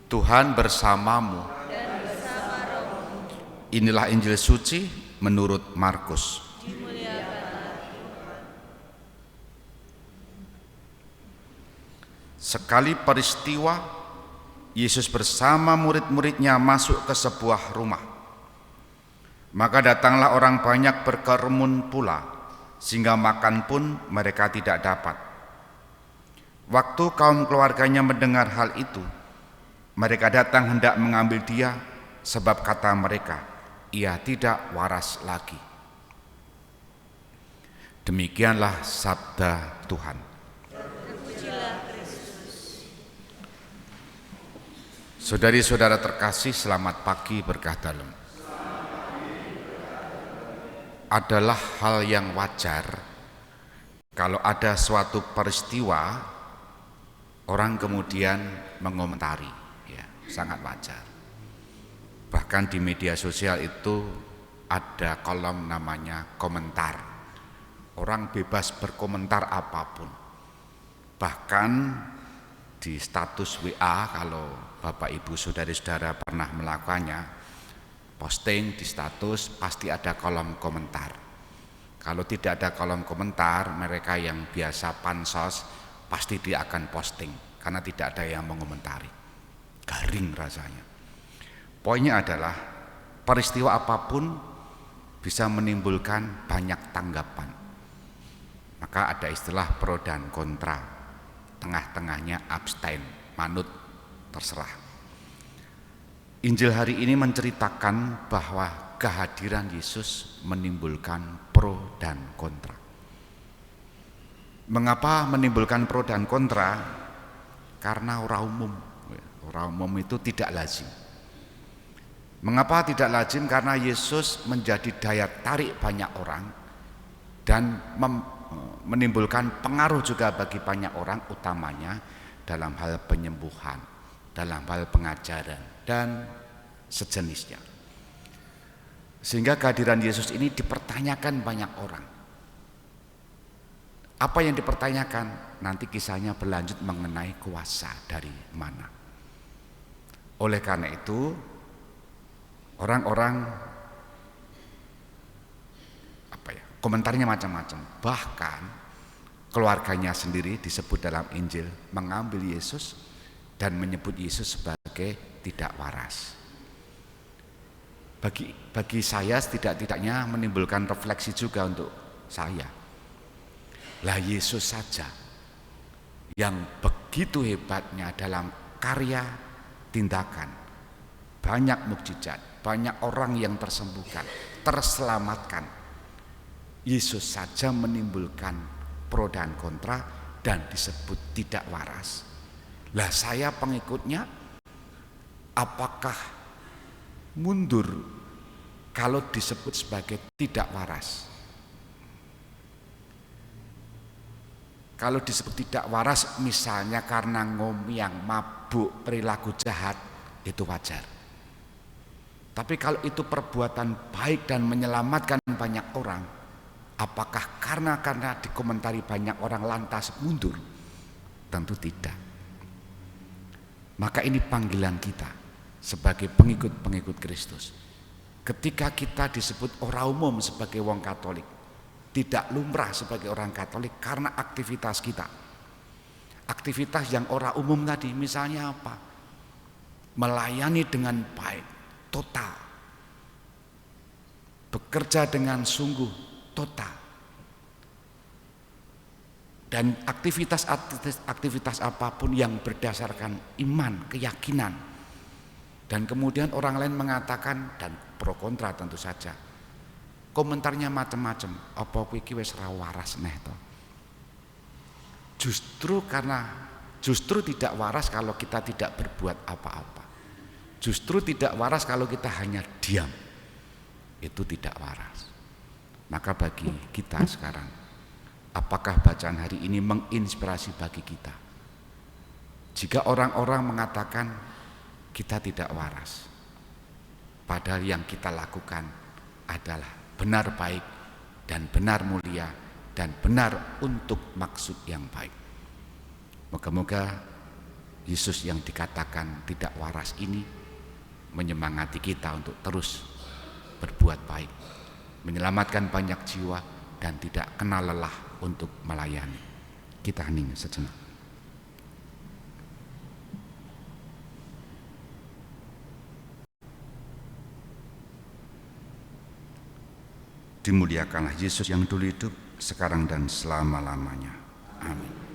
Tuhan bersamamu. dan bersama rohmu. Inilah Injil suci menurut Markus. Dimuliakanlah. Sekali peristiwa, Yesus bersama murid-muridnya masuk ke sebuah rumah. Maka datanglah orang banyak berkerumun pula, sehingga makan pun mereka tidak dapat. Waktu kaum keluarganya mendengar hal itu, mereka datang hendak mengambil dia, sebab kata mereka, ia tidak waras lagi. Demikianlah sabda Tuhan. Terpujilah Kristus. Saudari-saudara terkasih, selamat pagi berkah dalam. Adalah hal yang wajar kalau ada suatu peristiwa orang kemudian mengomentari, ya, sangat wajar. Bahkan di media sosial itu ada kolom namanya komentar. Orang bebas berkomentar apapun. Bahkan di status WA, kalau Bapak Ibu saudari-saudara pernah melakukannya, posting di status pasti ada kolom komentar. Kalau tidak ada kolom komentar, mereka yang biasa pansos pasti dia akan posting karena tidak ada yang mengomentari. Garing rasanya. Poinnya adalah peristiwa apapun bisa menimbulkan banyak tanggapan. Maka ada istilah pro dan kontra. Tengah-tengahnya abstain, manut, terserah. Injil hari ini menceritakan bahwa kehadiran Yesus menimbulkan pro dan kontra. Mengapa menimbulkan pro dan kontra? Karena orang umum itu tidak lazim. Mengapa tidak lazim? Karena Yesus menjadi daya tarik banyak orang dan menimbulkan pengaruh juga bagi banyak orang, utamanya dalam hal penyembuhan, dalam hal pengajaran dan sejenisnya. Sehingga kehadiran Yesus ini dipertanyakan banyak orang. Apa yang dipertanyakan? Nanti kisahnya berlanjut mengenai kuasa dari mana. Oleh karena itu, orang-orang komentarnya macam-macam. Bahkan keluarganya sendiri disebut dalam Injil mengambil Yesus dan menyebut Yesus sebagai tidak waras. Bagi saya setidak-tidaknya menimbulkan refleksi juga untuk saya. Lah Yesus saja yang begitu hebatnya dalam karya tindakan, banyak mukjizat, banyak orang yang tersembuhkan, terselamatkan. Yesus saja menimbulkan pro dan kontra dan disebut tidak waras. Lah saya pengikutnya, apakah mundur kalau disebut sebagai tidak waras? Kalau disebut tidak waras misalnya karena ngomong, mabuk, perilaku jahat, itu wajar. Tapi kalau itu perbuatan baik dan menyelamatkan banyak orang, apakah karena dikomentari banyak orang lantas mundur? Tentu tidak. Maka ini panggilan kita sebagai pengikut-pengikut Kristus. Ketika kita disebut orang umum sebagai wong Katolik, tidak lumrah sebagai orang Katolik karena aktivitas kita. Aktivitas yang orang umum tadi misalnya apa? Melayani dengan baik, total. Bekerja dengan sungguh, total. Dan aktivitas apapun yang berdasarkan iman, keyakinan, dan kemudian orang lain mengatakan, dan pro kontra tentu saja, komentarnya macam-macam, apa kowe iki wis ra waras neh to. Justru tidak waras kalau kita tidak berbuat apa-apa. Justru tidak waras kalau kita hanya diam. Itu tidak waras. Maka bagi kita sekarang, apakah bacaan hari ini menginspirasi bagi kita? Jika orang-orang mengatakan kita tidak waras, padahal yang kita lakukan adalah benar baik dan benar mulia dan benar untuk maksud yang baik. Moga-moga Yesus yang dikatakan tidak waras ini menyemangati kita untuk terus berbuat baik, menyelamatkan banyak jiwa dan tidak kenal lelah untuk melayani. Kita hening sejenak. Dimuliakanlah Yesus yang dulu hidup, sekarang dan selama-lamanya. Amin.